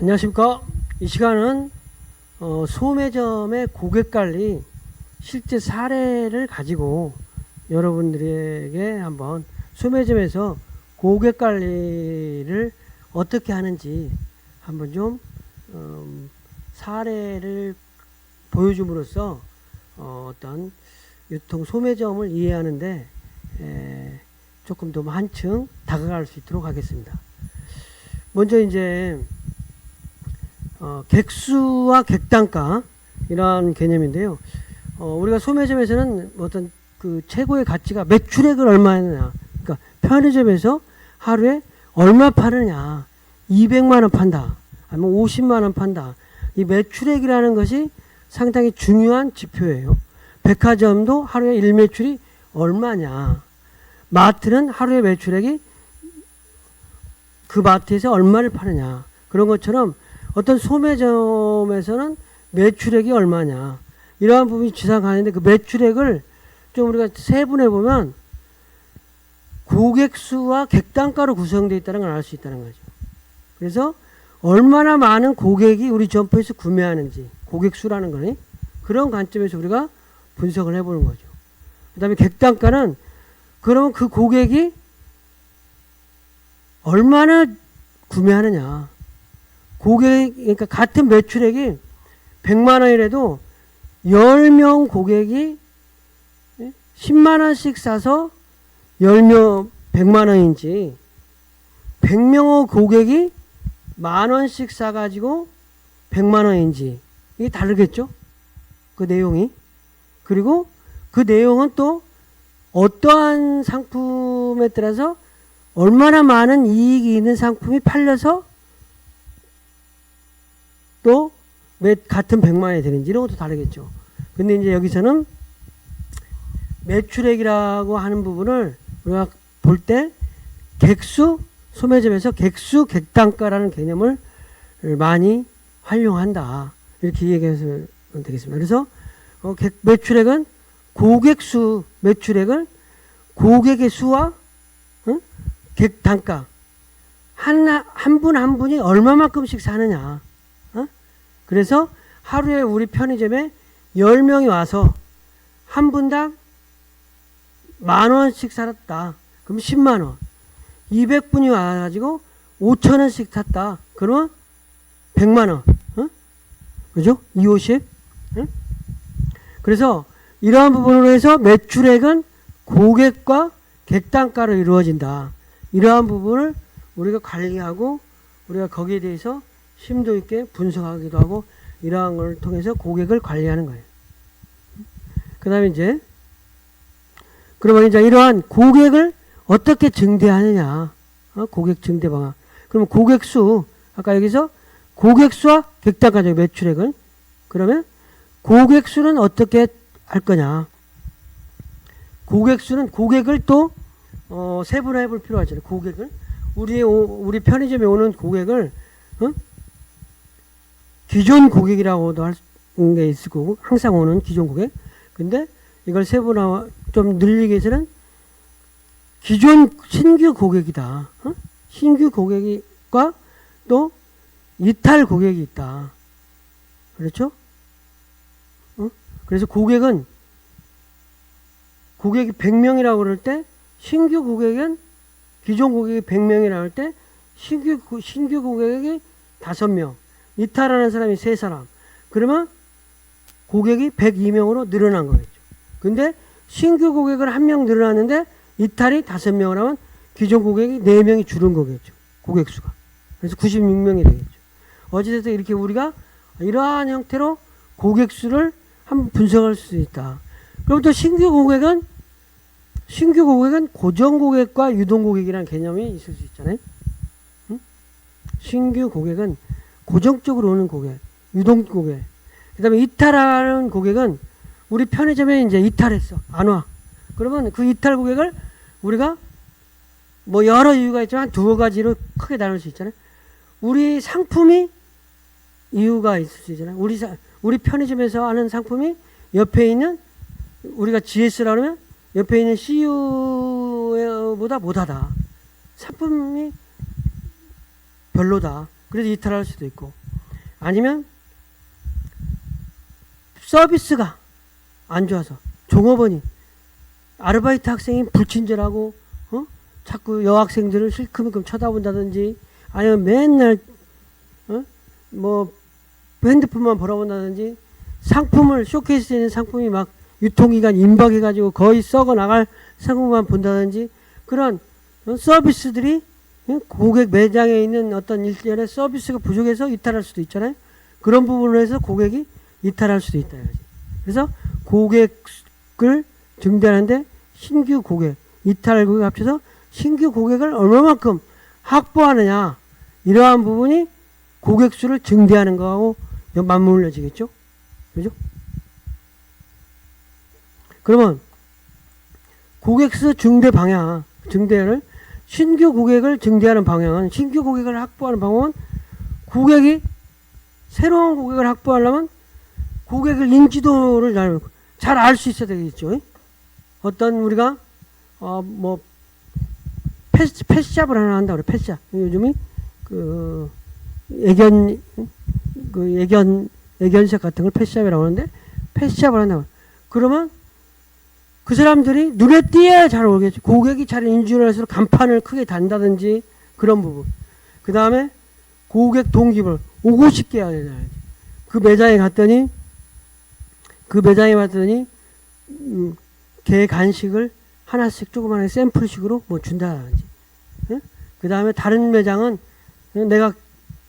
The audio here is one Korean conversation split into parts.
안녕하십니까. 이 시간은 소매점의 고객관리 실제 사례를 가지고 여러분들에게 한번 소매점에서 고객관리를 어떻게 하는지 한번 좀 사례를 보여줌으로써 어떤 유통 소매점을 이해하는데 조금 더 한층 다가갈 수 있도록 하겠습니다. 먼저 이제 객수와 객단가 이런 개념인데요. 우리가 소매점에서는 어떤 그 최고의 가치가 매출액을 얼마 하느냐, 그러니까 편의점에서 하루에 얼마 파느냐, 200만 원 판다, 아니면 50만 원 판다. 이 매출액이라는 것이 상당히 중요한 지표예요. 백화점도 하루에 일매출이 얼마냐, 마트는 하루에 매출액이 그 마트에서 얼마를 파느냐, 그런 것처럼 어떤 소매점에서는 매출액이 얼마냐, 이러한 부분이 지상하는데 그 매출액을 좀 우리가 세분해 보면 고객 수와 객단가로 구성되어 있다는 걸 알 수 있다는 거죠. 그래서 얼마나 많은 고객이 우리 점포에서 구매하는지, 고객 수라는 거니 그런 관점에서 우리가 분석을 해보는 거죠. 그 다음에 객단가는 그러면 그 고객이 얼마나 구매하느냐. 그러니까 같은 매출액이 100만 원이라도 10명 고객이 10만 원씩 사서 10명 100만 원인지 100명의 고객이 만 원씩 사가지고 100만 원인지 이게 다르겠죠? 그 내용이. 그리고 그 내용은 또 어떠한 상품에 따라서 얼마나 많은 이익이 있는 상품이 팔려서 또 같은 100만 원이 되는지 이런 것도 다르겠죠. 근데 이제 여기서는 매출액이라고 하는 부분을 우리가 볼 때 객수, 소매점에서 객수, 객단가라는 개념을 많이 활용한다. 이렇게 얘기해서 되겠습니다. 그래서 매출액은 고객수, 매출액을 고객의 수와 객단가 한 분 한 분이 얼마만큼씩 사느냐. 그래서 하루에 우리 편의점에 10명이 와서 한 분당 만 원씩 살았다. 그럼 10만 원. 200분이 와가지고 5천 원씩 샀다. 그러면 100만 원. 그죠? 250. 그래서 이러한 부분으로 해서 매출액은 고객과 객단가로 이루어진다. 이러한 부분을 우리가 관리하고 우리가 거기에 대해서 심도 있게 분석하기도 하고 이러한 걸 통해서 고객을 관리하는 거예요. 그 다음에 이제 그러면 이제 이러한 고객을 어떻게 증대하느냐. 고객 증대 방안. 그러면 고객수, 아까 여기서 고객수와 객단가적 매출액은 그러면 고객수는 어떻게 할 거냐. 고객수는 고객을 또 세분화해 볼 필요가 있잖아요. 고객을 우리 편의점에 오는 고객을 기존 고객이라고도 할 게 있을 거고 항상 오는 기존 고객. 근데 이걸 세분화 좀 늘리기 위해서는 기존 신규 고객이다. 신규 고객과 또 이탈 고객이 있다. 그렇죠? 그래서 고객이 100명이라고 그럴 때 신규 고객은 기존 고객이 100명이라고 할 때 신규 고객이 5명, 이탈하는 사람이 3사람. 그러면 고객이 102명으로 늘어난 거겠죠. 근데 신규 고객을 1명 늘어났는데 이탈이 5명을 하면 기존 고객이 4명이 줄은 거겠죠. 고객 수가. 그래서 96명이 되겠죠. 어찌됐든 이렇게 우리가 이러한 형태로 고객 수를 한번 분석할 수 있다. 그럼 또 신규 고객은 고정 고객과 유동 고객이라는 개념이 있을 수 있잖아요. 신규 고객은 고정적으로 오는 고객, 유동 고객. 그 다음에 이탈하는 고객은 우리 편의점에 이제 이탈했어. 안 와. 그러면 그 이탈 고객을 우리가 뭐 여러 이유가 있지만 두어 가지로 크게 나눌 수 있잖아요. 우리 상품이 이유가 있을 수 있잖아요. 우리 편의점에서 하는 상품이 옆에 있는 우리가 GS라고 하면 옆에 있는 CU보다 못하다. 상품이 별로다. 그래서 이탈할 수도 있고, 아니면 서비스가 안 좋아서 종업원이 아르바이트 학생이 불친절하고 자꾸 여학생들을 실크만큼 쳐다본다든지, 아니면 맨날 뭐 핸드폰만 보러본다든지, 상품을 쇼케이스에 있는 상품이 막 유통기간 임박해가지고 거의 썩어 나갈 상품만 본다든지, 그런 서비스들이 고객 매장에 있는 어떤 일련의 서비스가 부족해서 이탈할 수도 있잖아요. 그런 부분을 해서 고객이 이탈할 수도 있다. 그래서 고객을 증대하는데 신규 고객, 이탈 고객 합쳐서 신규 고객을 얼마만큼 확보하느냐, 이러한 부분이 고객 수를 증대하는 거하고 맞물려지겠죠. 그죠? 그러면 고객 수 증대 방향, 증대를 신규 고객을 증대하는 방향은, 신규 고객을 확보하는 방법은, 고객이 새로운 고객을 확보하려면 고객을 인지도를 잘 알 수 있어야 되겠죠. 어떤 우리가 뭐 펫샵을 하나 한다 그래. 펫샵. 요즘이 그 애견샵 같은 걸 펫샵이라고 하는데, 펫샵을 한다. 그러면 그 사람들이 눈에 띄어야 잘 오겠죠. 고객이 잘 인지를 할수록 간판을 크게 단다든지, 그런 부분. 그 다음에 고객 동기부여 오고 싶게 해야 되잖아요. 그 매장에 갔더니 개 간식을 하나씩 조그마한 샘플식으로 뭐 준다든지. 그 다음에 다른 매장은 내가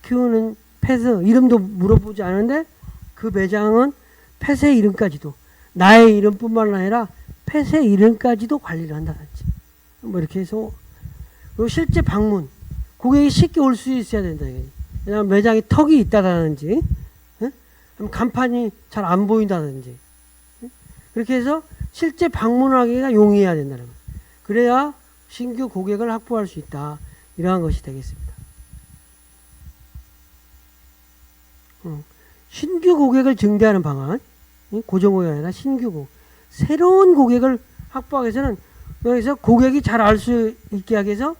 키우는 펫 이름도 물어보지 않은데, 그 매장은 펫의 이름까지도, 나의 이름뿐만 아니라 펫의 이름까지도 관리를 한다든지, 뭐 이렇게 해서. 그리고 실제 방문, 고객이 쉽게 올 수 있어야 된다. 왜냐하면 매장에 턱이 있다든지, 간판이 잘 안 보인다든지, 그렇게 해서 실제 방문하기가 용이해야 된다는 거예요. 그래야 신규 고객을 확보할 수 있다. 이러한 것이 되겠습니다. 신규 고객을 증대하는 방안, 고정 고객이 아니라 신규 고객, 새로운 고객을 확보하기 위해서는, 여기서 고객이 잘 알 수 있게 하기 위해서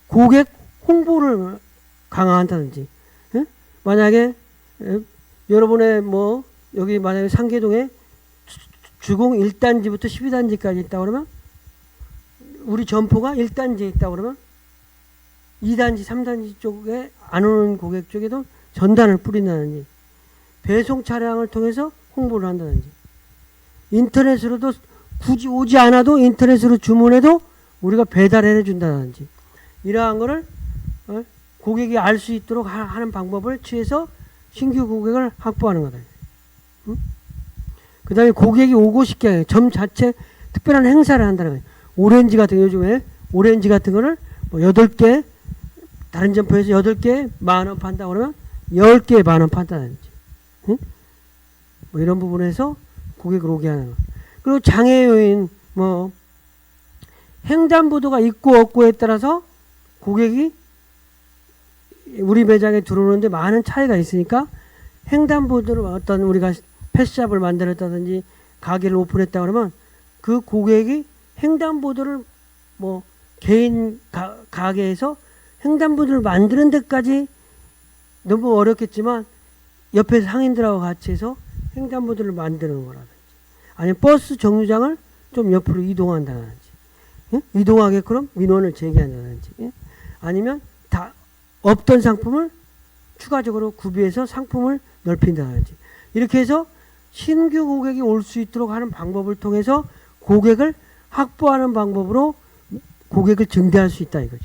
고객 홍보를 강화한다든지, 만약에 여러분의 뭐 여기 만약에 상계동에 주공 1단지부터 12단지까지 있다 그러면, 우리 점포가 1단지에 있다 그러면 2단지, 3단지 쪽에 안 오는 고객 쪽에도 전단을 뿌린다든지, 배송 차량을 통해서 홍보를 한다든지, 인터넷으로도 굳이 오지 않아도 인터넷으로 주문해도 우리가 배달해 준다든지, 이러한 거를 고객이 알 수 있도록 하는 방법을 취해서 신규 고객을 확보하는 거다. 그 다음에 고객이 오고 싶게 하는, 점 자체 특별한 행사를 한다는 거예요. 오렌지 같은, 요즘에 오렌지 같은 거를 뭐 8개, 다른 점포에서 8개 10,000원 판다 그러면 10개에 10,000원 판다든지, 뭐 이런 부분에서 고객을 오게 하는 거. 그리고 장애 요인, 뭐 횡단보도가 있고 없고에 따라서 고객이 우리 매장에 들어오는데 많은 차이가 있으니까, 횡단보도를 어떤 우리가 펫샵을 만들었다든지 가게를 오픈했다 그러면 그 고객이 횡단보도를 뭐 개인 가게에서 횡단보도를 만드는 데까지 너무 어렵겠지만, 옆에 상인들하고 같이 해서 횡단보도를 만드는 거라든지, 아니면 버스 정류장을 좀 옆으로 이동한다든지, 이동하게끔 민원을 제기한다든지, 아니면 다 없던 상품을 추가적으로 구비해서 상품을 넓힌다든지, 이렇게 해서 신규 고객이 올 수 있도록 하는 방법을 통해서 고객을 확보하는 방법으로 고객을 증대할 수 있다 이거죠.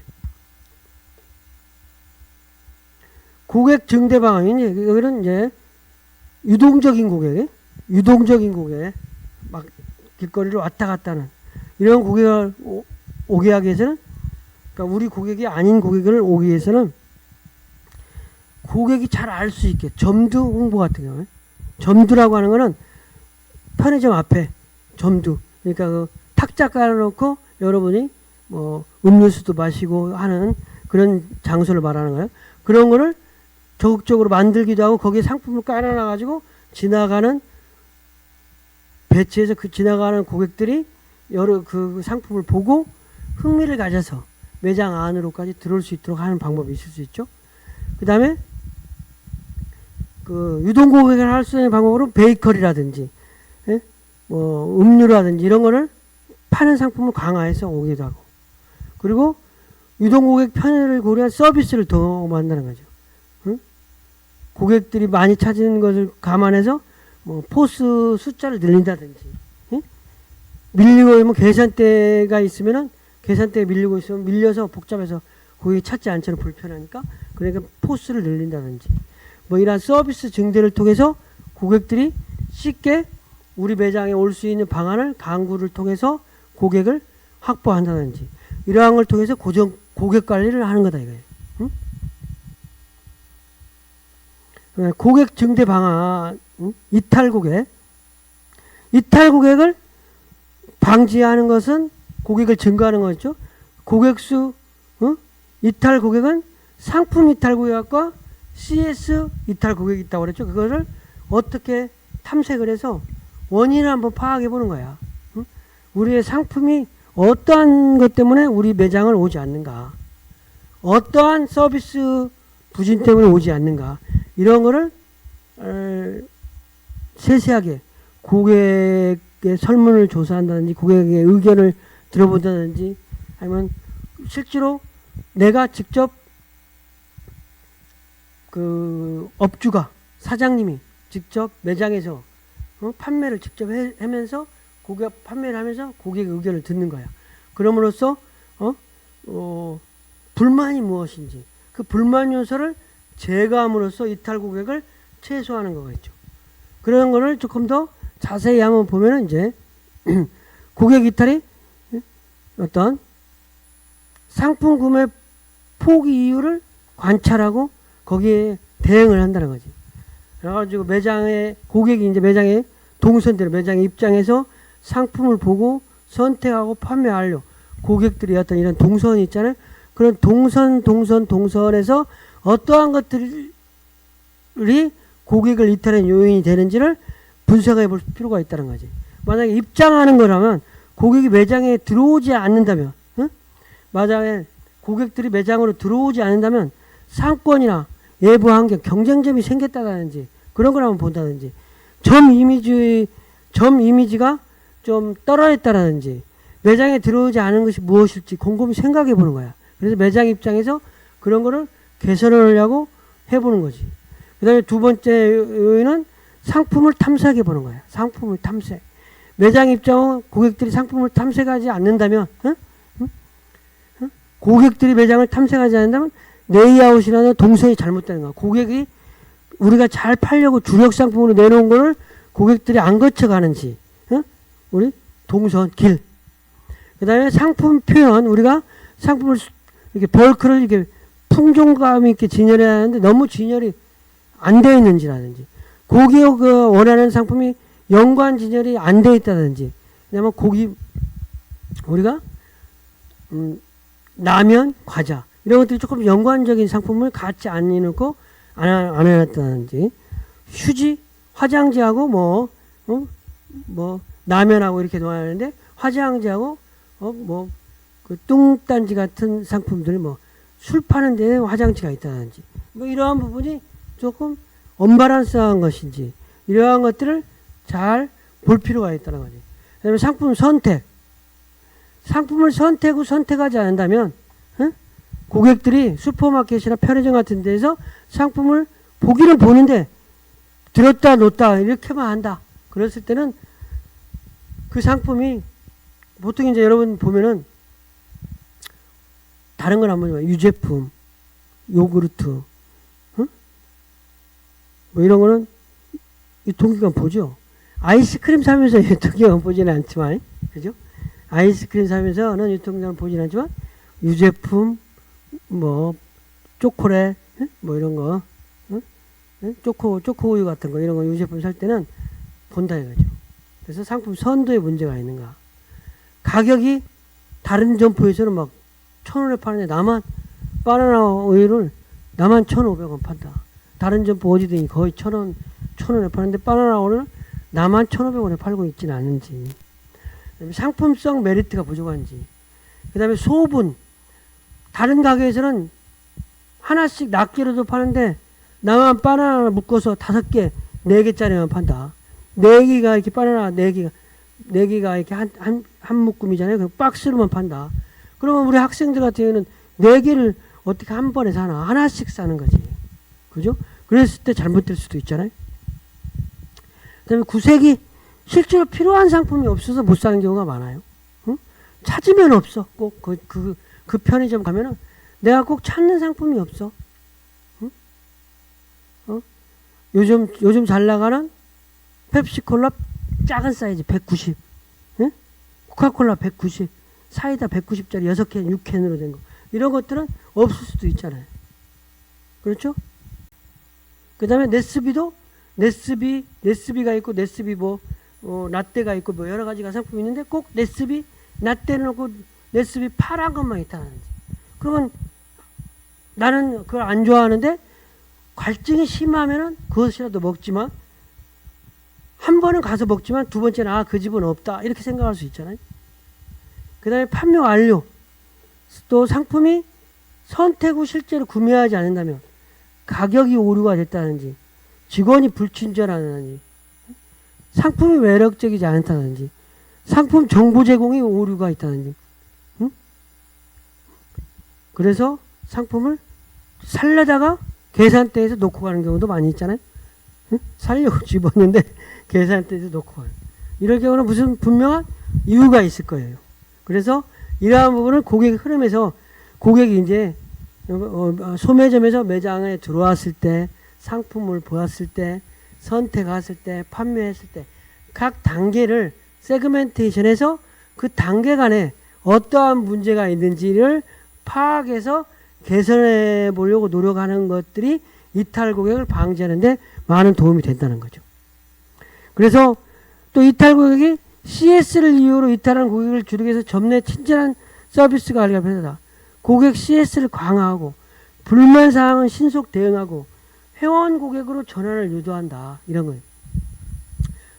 고객 증대 방안이, 여기는 이제 유동적인 고객, 막 길거리를 왔다 갔다 하는 이런 고객을 오게 하기 위해서는, 그러니까 우리 고객이 아닌 고객을 오기 위해서는 고객이 잘 알 수 있게 점두 홍보 같은 경우에, 점두라고 하는 거는 편의점 앞에 점두, 그러니까 그 탁자 깔아놓고 여러분이 뭐 음료수도 마시고 하는 그런 장소를 말하는 거예요. 그런 거를 적극적으로 만들기도 하고, 거기에 상품을 깔아놔가지고 지나가는, 배치해서 그 지나가는 고객들이 여러 그 상품을 보고 흥미를 가져서 매장 안으로까지 들어올 수 있도록 하는 방법이 있을 수 있죠. 그 다음에 그 유동 고객을 할 수 있는 방법으로 베이커리라든지, 예? 뭐 음료라든지 이런 거를 파는 상품을 강화해서 오기도 하고, 그리고 유동 고객 편의를 고려한 서비스를 더 만드는 거죠. 응? 고객들이 많이 찾는 것을 감안해서 뭐 포스 숫자를 늘린다든지, 예? 밀리고 뭐 계산대가 있으면은 계산대에 밀리고 있으면 밀려서 복잡해서 고객이 찾지 않처럼 불편하니까, 그러니까 포스를 늘린다든지, 뭐 이러한 서비스 증대를 통해서 고객들이 쉽게 우리 매장에 올 수 있는 방안을 강구를 통해서 고객을 확보한다든지, 이러한 걸 통해서 고객 관리를 하는 거다 이거예요. 응? 고객 증대 방안, 응? 이탈 고객을 방지하는 것은 고객을 증가하는 거죠. 고객수, 응? 이탈 고객은 상품 이탈 고객과 CS 이탈 고객이 있다고 그랬죠. 그거를 어떻게 탐색을 해서 원인을 한번 파악해 보는 거야. 응? 우리의 상품이 어떠한 것 때문에 우리 매장을 오지 않는가, 어떠한 서비스 부진 때문에 오지 않는가, 이런 거를 세세하게 고객의 설문을 조사한다든지, 고객의 의견을 들어본다든지, 아니면 실제로 내가 직접 그 업주가, 사장님이 직접 매장에서 판매를 직접 하면서 판매를 하면서 고객의 의견을 듣는 거야. 그럼으로써 불만이 무엇인지 그 불만 요소를 제거함으로써 이탈 고객을 최소화하는 거겠죠. 그런 거를 조금 더 자세히 한번 보면은 이제 고객 이탈이 어떤 상품 구매 포기 이유를 관찰하고 거기에 대응을 한다는 거지. 그래가지고 매장에 고객이 이제 매장에 동선대로 매장의 입장에서 상품을 보고 선택하고 판매하려 고객들이 어떤 이런 동선이 있잖아요. 그런 동선에서 어떠한 것들이 고객을 이탈한 요인이 되는지를 분석해 볼 필요가 있다는 거지. 만약에 입장하는 거라면 고객이 매장에 들어오지 않는다면, 응? 만약에 고객들이 매장으로 들어오지 않는다면 상권이나 외부 환경, 경쟁점이 생겼다든지 그런 걸 한번 본다든지, 점 이미지가 좀 떨어졌다라든지, 매장에 들어오지 않은 것이 무엇일지 곰곰이 생각해 보는 거야. 그래서 매장 입장에서 그런 거를 개선을 하려고 해보는 거지. 그 다음에 두 번째 요인은 상품을 탐색해 보는 거야. 상품을 탐색. 매장 입장은 고객들이 상품을 탐색하지 않는다면, 응? 응? 응? 고객들이 매장을 탐색하지 않는다면 레이아웃이라는 동선이 잘못되는 거야. 고객이 우리가 잘 팔려고 주력 상품으로 내놓은 거를 고객들이 안 거쳐가는지, 응? 우리 동선, 길. 그 다음에 상품 표현, 우리가 상품을 이렇게 벌크를 이렇게 풍족감 있게 진열해야 하는데 너무 진열이 안 되어 있는지라든지, 고객이 그 원하는 상품이 연관 진열이 안 되어 있다든지, 그다음에 우리가 라면, 과자 이런 것들이 조금 연관적인 상품을 같이 안 해놓고 안 해놨다든지, 휴지, 화장지하고 뭐 라면하고 이렇게 놓아야하는데 화장지하고 그 뚱딴지 같은 상품들, 뭐 술 파는 데에 화장지가 있다든지, 뭐 이러한 부분이 조금 언밸런스한 것인지, 이러한 것들을 잘 볼 필요가 있다는 거지. 그다음에 상품 선택. 상품을 선택하지 않는다면, 응? 고객들이 슈퍼마켓이나 편의점 같은 데서 상품을 보기는 보는데 들었다 놓다 이렇게만 한다. 그랬을 때는 그 상품이 보통 이제 여러분 보면은 다른 건 한번 봐요. 유제품, 요구르트, 응? 뭐 이런 거는 유통기간 보죠. 아이스크림 사면서 유통기간 보지는 않지만, 그죠? 아이스크림 사면서는 유통기간 보지는 않지만 유제품, 뭐 초콜릿, 응? 뭐 이런 거, 응? 초코우유 같은 거 이런 거 유제품 살 때는 본다 이거죠. 그래서 상품 선도에 문제가 있는가. 가격이 다른 점포에서는 막 1,000원에 파는데 나만 바나나 우유를 나만 1,500원 판다. 다른 점포 어디든지 거의 1,000원에 파는데 바나나 우유를 나만 1,500원에 팔고 있지는 않은지, 상품성 메리트가 부족한지, 그 다음에 소분, 다른 가게에서는 하나씩 낱개로도 파는데 나만 바나나 묶어서 5개, 4개짜리만 판다. 4개가 이렇게 바나나 4개가 이렇게 한 묶음이잖아요. 그 박스로만 판다. 그러면 우리 학생들 같은 경우는 4개를 어떻게 한 번에 사나? 하나씩 사는 거지. 그죠? 그랬을 때 잘못될 수도 있잖아요. 그 다음에 구색이 실제로 필요한 상품이 없어서 못 사는 경우가 많아요. 응? 찾으면 없어. 꼭 그 편의점 가면은 내가 꼭 찾는 상품이 없어. 응? 요즘 잘 나가는 펩시콜라 작은 사이즈 190. 응? 코카콜라 190. 사이다 190짜리 6캔, 6캔으로 된 거. 이런 것들은 없을 수도 있잖아요. 그렇죠? 그 다음에 네스비도 네스비가 있고 네스비 라떼가 있고 뭐 여러 가지가 상품이 있는데 꼭 네스비 라떼는 없고 네스비 파란 것만 있다는 거지. 그러면 나는 그걸 안 좋아하는데 갈증이 심하면은 그것이라도 먹지만 한 번은 가서 먹지만 두 번째는 그 집은 없다 이렇게 생각할 수 있잖아요. 그 다음에 판매 완료. 또 상품이 선택 후 실제로 구매하지 않는다면 가격이 오류가 됐다든지 직원이 불친절하다든지 상품이 매력적이지 않다든지 상품 정보 제공이 오류가 있다든지 응? 그래서 상품을 살려다가 계산대에서 놓고 가는 경우도 많이 있잖아요. 응? 살려고 집었는데 계산대에서 놓고 가는 이럴 경우는 무슨 분명한 이유가 있을 거예요. 그래서 이러한 부분을 고객 흐름에서 고객이 이제 소매점에서 매장에 들어왔을 때 상품을 보았을 때 선택했을 때 판매했을 때 각 단계를 세그멘테이션해서 그 단계 간에 어떠한 문제가 있는지를 파악해서 개선해 보려고 노력하는 것들이 이탈 고객을 방지하는데 많은 도움이 된다는 거죠. 그래서 또 이탈 고객이 CS를 이유로 이탈한 고객을 줄이기 위해서 점내 친절한 서비스 관리가 필요하다. 고객 CS를 강화하고 불만 사항은 신속 대응하고 회원 고객으로 전환을 유도한다. 이런 거예요.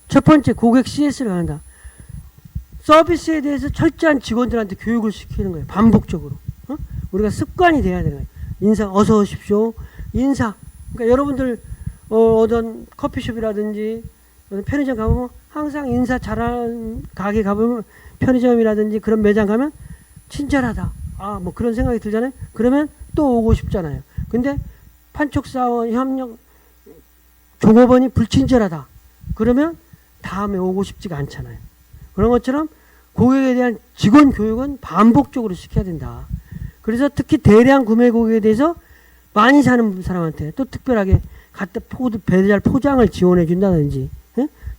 첫 번째, 고객 CS를 강화한다. 서비스에 대해서 철저한 직원들한테 교육을 시키는 거예요. 반복적으로. 우리가 습관이 돼야 되는 거예요. 인사, 어서 오십시오. 인사. 그러니까 여러분들 어떤 커피숍이라든지 편의점 가보면 항상 인사 잘하는 가게 가보면 편의점이라든지 그런 매장 가면 친절하다. 뭐 그런 생각이 들잖아요. 그러면 또 오고 싶잖아요. 근데 판촉사원 협력 종업원이 불친절하다. 그러면 다음에 오고 싶지가 않잖아요. 그런 것처럼 고객에 대한 직원 교육은 반복적으로 시켜야 된다. 그래서 특히 대량 구매 고객에 대해서 많이 사는 사람한테 또 특별하게 갖다 배달 포장을 지원해 준다든지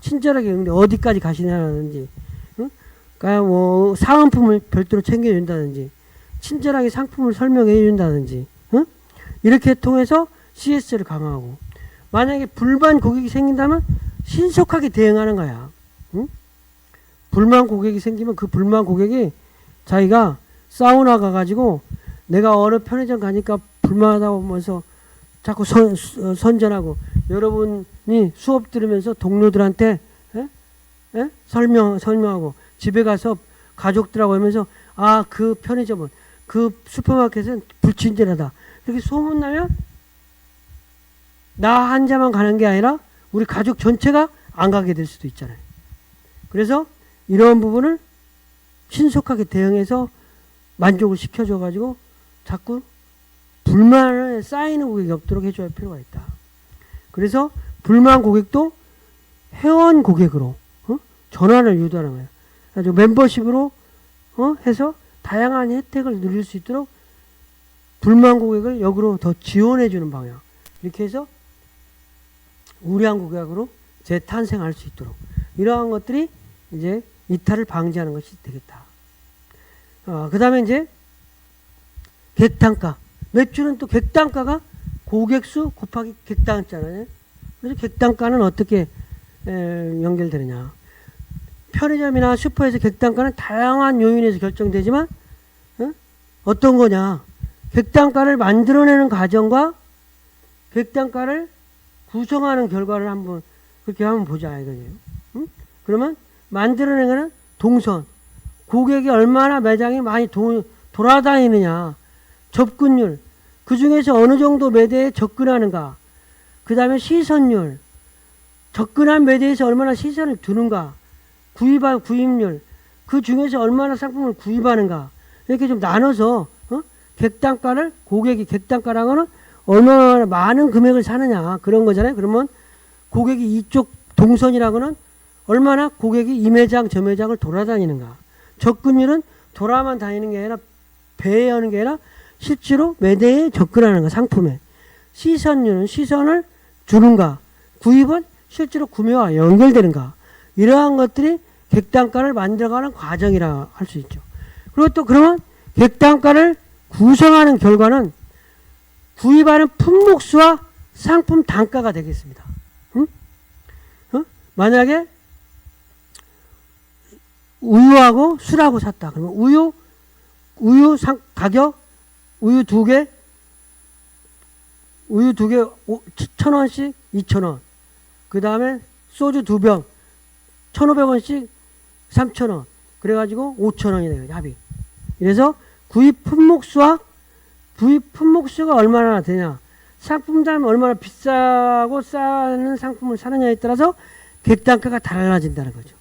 친절하게 근데 어디까지 가시냐든지 그러니까 뭐 사은품을 별도로 챙겨준다든지 친절하게 상품을 설명해 준다든지 이렇게 통해서 CS를 강화하고 만약에 불만 고객이 생긴다면 신속하게 대응하는 거야. 불만 고객이 생기면 그 불만 고객이 자기가 사우나 가가지고 내가 어느 편의점 가니까 불만하다고 하면서 자꾸 선전하고 여러분이 수업 들으면서 동료들한테 설명하고 집에 가서 가족들하고 하면서 그 편의점은 그 슈퍼마켓은 불친절하다. 이렇게 소문나면 나 한자만 가는 게 아니라 우리 가족 전체가 안 가게 될 수도 있잖아요. 그래서 이런 부분을 신속하게 대응해서 만족을 시켜줘가지고 자꾸 불만을 쌓이는 고객이 없도록 해줘야 할 필요가 있다. 그래서 불만 고객도 회원 고객으로 전환을 유도하는 거예요. 아주 멤버십으로 해서 다양한 혜택을 누릴 수 있도록 불만 고객을 역으로 더 지원해주는 방향. 이렇게 해서 우량 고객으로 재탄생할 수 있도록 이러한 것들이 이제 이탈을 방지하는 것이 되겠다. 그 다음에 이제 객단가. 매출은 또 객단가가 고객수 곱하기 객단가잖아요. 그래서 객단가는 어떻게 연결되느냐. 편의점이나 슈퍼에서 객단가는 다양한 요인에서 결정되지만 어떤 거냐. 객단가를 만들어내는 과정과 객단가를 구성하는 결과를 한번 그렇게 한번 보자 이거예요. 그러면 만들어내는 거는 동선. 고객이 얼마나 매장에 많이 돌아다니느냐. 접근율. 그 중에서 어느 정도 매대에 접근하는가, 그 다음에 시선율, 접근한 매대에서 얼마나 시선을 두는가, 구입률, 그 중에서 얼마나 상품을 구입하는가, 이렇게 좀 나눠서 객단가를, 고객이 객단가라는 거는 얼마나 많은 금액을 사느냐 그런 거잖아요. 그러면 고객이 이쪽 동선이라고는 얼마나 고객이 이 매장 저 매장을 돌아다니는가. 접근율은 돌아만 다니는 게 아니라 배회하는 게 아니라 실제로 매대에 접근하는 거, 상품에. 시선율은 시선을 주는가, 구입은 실제로 구매와 연결되는가. 이러한 것들이 객단가를 만들어가는 과정이라 할 수 있죠. 그리고 또 그러면 객단가를 구성하는 결과는 구입하는 품목수와 상품 단가가 되겠습니다. 응? 만약에 우유하고 술하고 샀다. 그러면 우유 가격, 우유 두 개 1,000원씩 2,000원. 그 다음에 소주 2병 1,500원씩 3,000원. 그래가지고 5,000원이 돼요, 합이. 그래서 구입 품목수가 얼마나 되냐. 상품당 얼마나 비싸고 싸는 상품을 사느냐에 따라서 객단가가 달라진다는 거죠.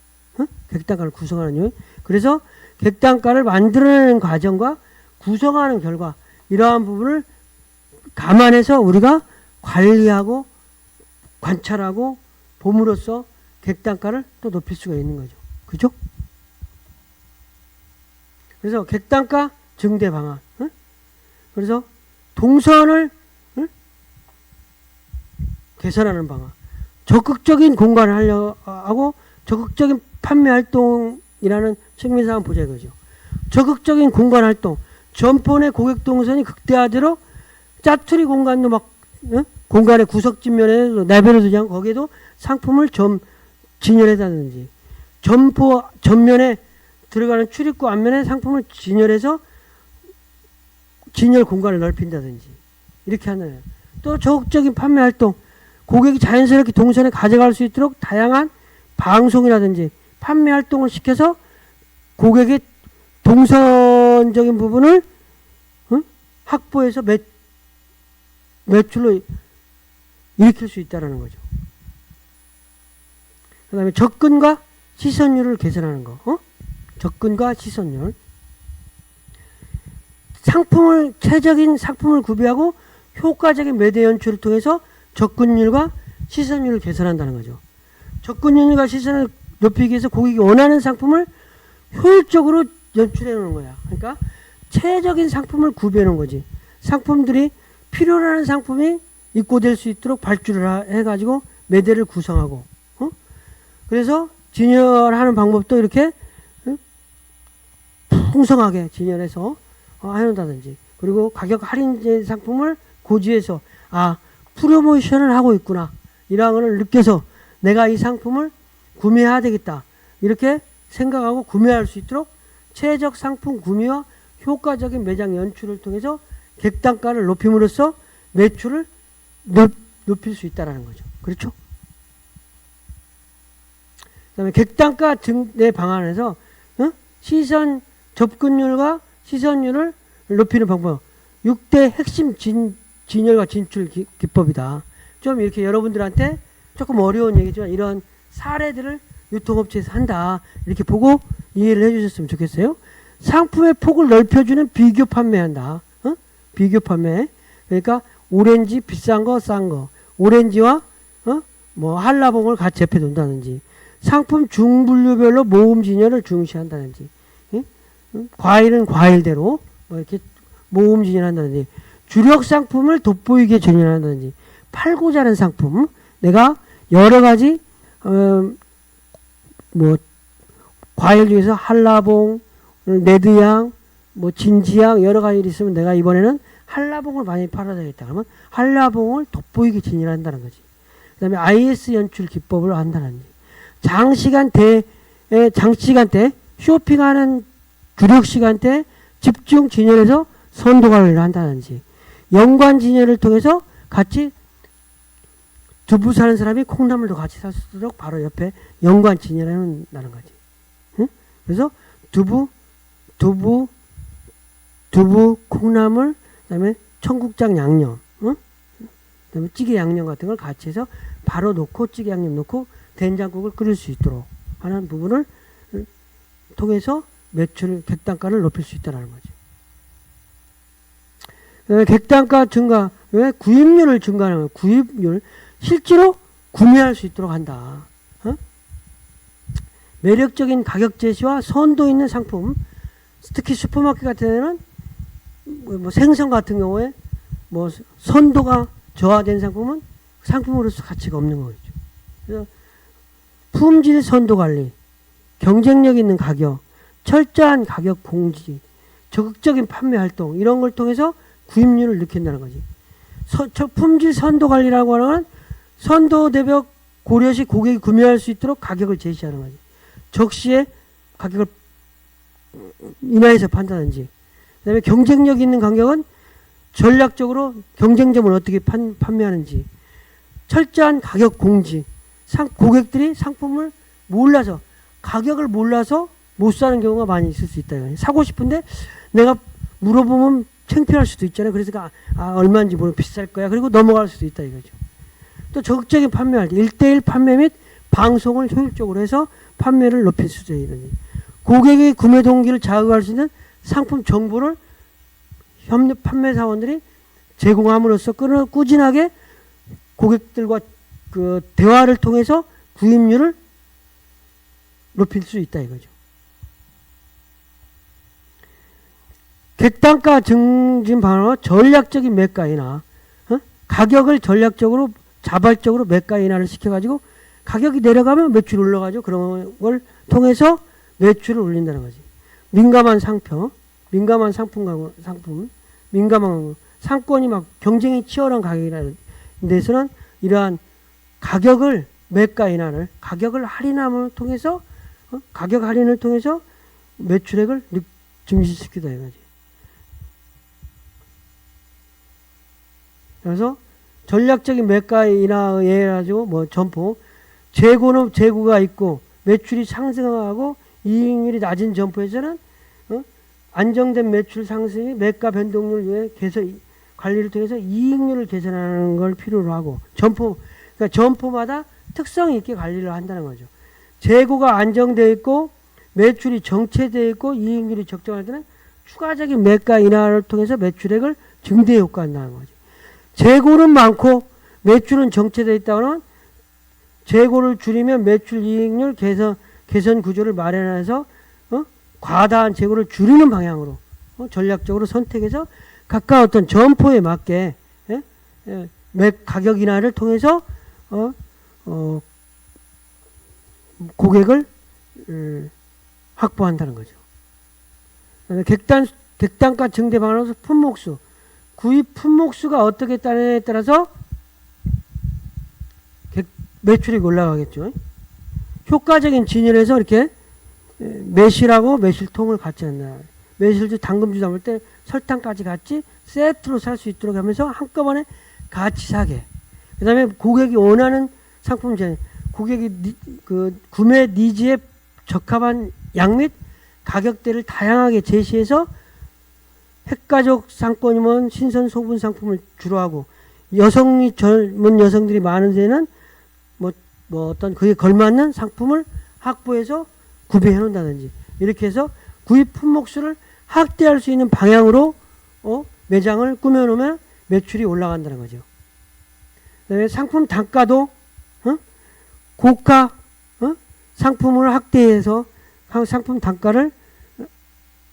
객단가를 구성하는 요인. 그래서 객단가를 만들어내는 과정과 구성하는 결과, 이러한 부분을 감안해서 우리가 관리하고 관찰하고 봄으로써 객단가를 또 높일 수가 있는 거죠. 그죠? 그래서 객단가 증대 방안. 그래서 동선을 개선하는 방안. 적극적인 공간을 하려 하고 적극적인 판매 활동이라는 측면에서 한번 보자 이거죠. 적극적인 공간 활동. 전폰의 고객 동선이 극대화되도록 짜투리 공간도 막 공간의 구석진면에 내버려 두지 않고 거기에도 상품을 진열해다든지, 점포 전면에 들어가는 출입구 앞면에 상품을 진열해서 진열 공간을 넓힌다든지 이렇게 하는. 또 적극적인 판매 활동, 고객이 자연스럽게 동선에 가져갈 수 있도록 다양한 방송이라든지 판매 활동을 시켜서 고객의 동선적인 부분을 확보해서 매출로 일으킬 수 있다는 거죠. 그 다음에 접근과 시선율을 개선하는 거. 접근과 시선율. 최적인 상품을 구비하고 효과적인 매대 연출을 통해서 접근율과 시선율을 개선한다는 거죠. 접근율과 시선을 높이기 위해서 고객이 원하는 상품을 효율적으로 연출해 놓는 거야. 그러니까 최적인 상품을 구비해 놓은 거지. 상품들이 필요로 하는 상품이 입고될 수 있도록 발주를 해가지고 매대를 구성하고, 그래서 진열하는 방법도 이렇게 풍성하게 진열해서 해놓는다든지, 그리고 가격 할인 상품을 고지해서 프로모션을 하고 있구나, 이런 걸 느껴서 내가 이 상품을 구매해야 되겠다 이렇게 생각하고 구매할 수 있도록 최적 상품 구매와 효과적인 매장 연출을 통해서 객단가를 높임으로써 매출을 높일 수 있다는 거죠. 그렇죠? 그 다음에 객단가 증대 방안에서 시선 접근율과 시선율을 높이는 방법, 6대 핵심 진열과 진출 기법이다. 좀 이렇게 여러분들한테 조금 어려운 얘기지만 이런 사례들을 유통업체에서 한다 이렇게 보고 이해를 해주셨으면 좋겠어요. 상품의 폭을 넓혀주는 비교 판매한다. 비교 판매. 그러니까 오렌지 비싼 거 싼 거, 오렌지와 뭐 한라봉을 같이 옆에 둔다든지, 상품 중분류별로 모음 진열을 중시한다든지, 과일은 과일대로 뭐 이렇게 모음 진열한다든지, 주력 상품을 돋보이게 진열한다든지, 팔고자 하는 상품, 내가 여러 가지 뭐 과일 중에서 한라봉, 레드향, 뭐 진지향 여러 가지 있으면 내가 이번에는 한라봉을 많이 팔아야 되겠다. 그러면 한라봉을 돋보이게 진열한다는 거지. 그 다음에 IS 연출 기법을 한다든지, 장시간대 쇼핑하는 주력 시간대 집중 진열해서 선도 관리를 한다든지, 연관 진열을 통해서 같이 두부 사는 사람이 콩나물도 같이 살 수 있도록 바로 옆에 연관 진열해 놓는다는 거지. 그래서 두부, 콩나물, 그다음에 청국장 양념, 그다음에 찌개 양념 같은 걸 같이 해서 바로 넣고 찌개 양념 넣고 된장국을 끓일 수 있도록 하는 부분을 통해서 매출 객단가를 높일 수 있다는 거죠. 객단가 증가, 왜 구입률을 증가하는 거예요. 구입률, 실제로 구매할 수 있도록 한다. 매력적인 가격 제시와 선도 있는 상품, 특히 슈퍼마켓 같은 데는 뭐 생선 같은 경우에 뭐 선도가 저하된 상품은 상품으로서 가치가 없는 거죠. 그래서 품질 선도 관리, 경쟁력 있는 가격, 철저한 가격 공지, 적극적인 판매 활동 이런 걸 통해서 구입률을 느낀다는 거지. 품질 선도 관리라고 하는 건 선도 대벽 고려시 고객이 구매할 수 있도록 가격을 제시하는 거지. 적시에 가격을 인하해서 판다든지. 그다음에 경쟁력 있는 가격은 전략적으로 경쟁점을 어떻게 판매하는지. 철저한 가격 공지. 고객들이 상품을 몰라서, 가격을 몰라서 못 사는 경우가 많이 있을 수 있다. 사고 싶은데 내가 물어보면 창피할 수도 있잖아요. 그래서 얼마인지 모르고 비쌀 거야. 그리고 넘어갈 수도 있다 이거죠. 또 적극적인 판매할 때 1대1 판매 및 방송을 효율적으로 해서 판매를 높일 수 있는, 고객의 구매 동기를 자극할 수 있는 상품 정보를 협력 판매 사원들이 제공함으로써 꾸준하게 고객들과 그 대화를 통해서 구입률을 높일 수 있다 이거죠. 객단가 증진 방안으로 전략적인 매가 인하, 가격을 전략적으로 자발적으로 매가 인하를 시켜가지고 가격이 내려가면 매출이 올라가죠. 그런 걸 통해서 매출을 올린다는 거지. 민감한 상품, 민감한 상권이 막 경쟁이 치열한 가격이라는 데서는 이러한 가격을 매가 인하를, 가격을 할인함을 통해서 가격 할인을 통해서 매출액을 증진시키다 이거지. 그래서 전략적인 매가 인하에 가지고 뭐 점포 재고는 재고가 있고 매출이 상승하고 이익률이 낮은 점포에서는 안정된 매출 상승이 매가 변동률 개선 관리를 통해서 이익률을 개선하는 걸 필요로 하고, 그러니까 점포마다 특성 있게 관리를 한다는 거죠. 재고가 안정되어 있고 매출이 정체되어 있고 이익률이 적정할 때는 추가적인 매가 인하를 통해서 매출액을 증대 효과한다는 거죠. 재고는 많고 매출은 정체되어 있다면 재고를 줄이면 매출 이익률 개선 구조를 마련해서 과다한 재고를 줄이는 방향으로 전략적으로 선택해서 각각 어떤 점포에 맞게 가격 인하를 통해서 고객을 확보한다는 거죠. 객단가 증대 방안으로서 품목수, 구입 품목수가 어떻게 따르냐에 따라서 매출이 올라가겠죠. 효과적인 진열에서 이렇게 매실하고 매실통을 같이 한다. 매실주 당금주 담을 때 설탕까지 같이 세트로 살 수 있도록 하면서 한꺼번에 같이 사게. 그 다음에 고객이 원하는 상품, 고객이 그 구매 니즈에 적합한 양 및 가격대를 다양하게 제시해서 핵가족 상권이면 신선 소분 상품을 주로 하고, 젊은 여성들이 많은 데는 뭐 어떤 그에 걸맞는 상품을 확보해서 구비해 놓는다든지, 이렇게 해서 구입 품목수를 확대할 수 있는 방향으로 매장을 꾸며 놓으면 매출이 올라간다는 거죠. 그다음에 상품 단가도 고가 상품을 확대해서 상품 단가를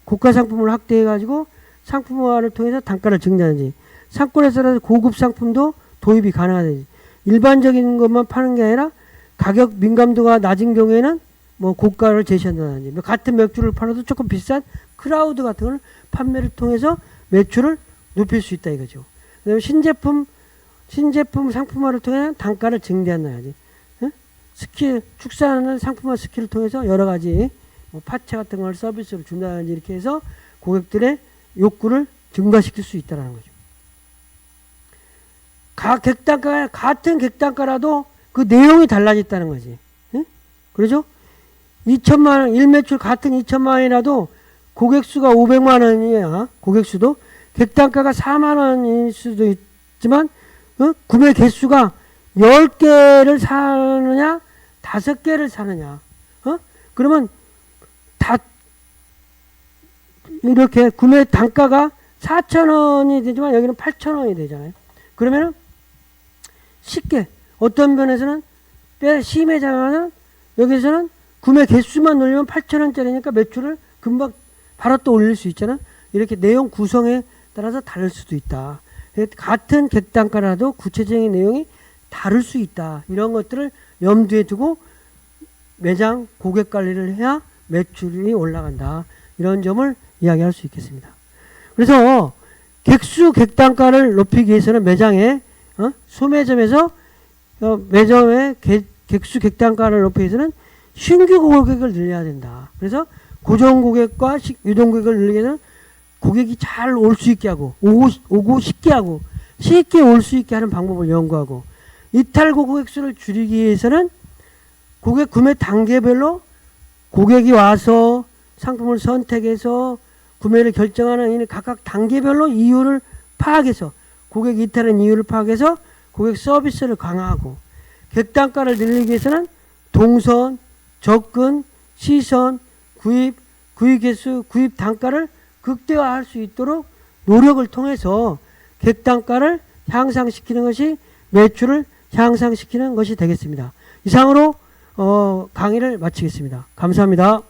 고가 상품을 확대해 가지고 상품화를 통해서 단가를 증대하는지, 상권에서라도 고급 상품도 도입이 가능하든지, 일반적인 것만 파는 게 아니라 가격 민감도가 낮은 경우에는 뭐 고가를 제시한다든지, 같은 맥주를 팔아도 조금 비싼 크라우드 같은 걸 판매를 통해서 매출을 높일 수 있다 이거죠. 그다음에 신제품 상품화를 통해 단가를 증대한다든지, 스킬 축산하는 상품화 스킬을 통해서 여러 가지 뭐 파채 같은 걸 서비스로 준다든지, 이렇게 해서 고객들의 욕구를 증가시킬 수 있다는 거죠. 같은 객단가라도 그 내용이 달라졌다는 거지. 그러죠? 2천만 원, 일매출 같은 2천만 원이라도 고객수가 500만 원이야. 고객수도 객단가가 4만 원일 수도 있지만 구매 개수가 10개를 사느냐 5개를 사느냐 그러면 다 이렇게 구매 단가가 4,000원이 되지만 여기는 8,000원이 되잖아요. 그러면은 쉽게 어떤 면에서는 심해자면은 여기서는 구매 개수만 늘리면 8,000원짜리니까 매출을 금방 바로 또 올릴 수 있잖아. 이렇게 내용 구성에 따라서 다를 수도 있다. 같은 객단가라도 구체적인 내용이 다를 수 있다. 이런 것들을 염두에 두고 매장 고객 관리를 해야 매출이 올라간다. 이런 점을 이야기할 수 있겠습니다. 그래서 객수 객단가를 높이기 위해서는 매장에 소매점에서 매점의 객수 객단가를 높이기 위해서는 신규 고객을 늘려야 된다. 그래서 고정 고객과 유동 고객을 늘리기 위해서는 고객이 잘 올 수 있게 하고 오고 쉽게 하고 쉽게 올 수 있게 하는 방법을 연구하고 이탈 고객 수를 줄이기 위해서는 고객 구매 단계별로 고객이 와서 상품을 선택해서 구매를 결정하는 각각 단계별로 이유를 파악해서 고객 이탈한 이유를 파악해서 고객 서비스를 강화하고 객단가를 늘리기 위해서는 동선, 접근, 시선, 구입 개수, 구입 단가를 극대화할 수 있도록 노력을 통해서 객단가를 향상시키는 것이 매출을 향상시키는 것이 되겠습니다. 이상으로 강의를 마치겠습니다. 감사합니다.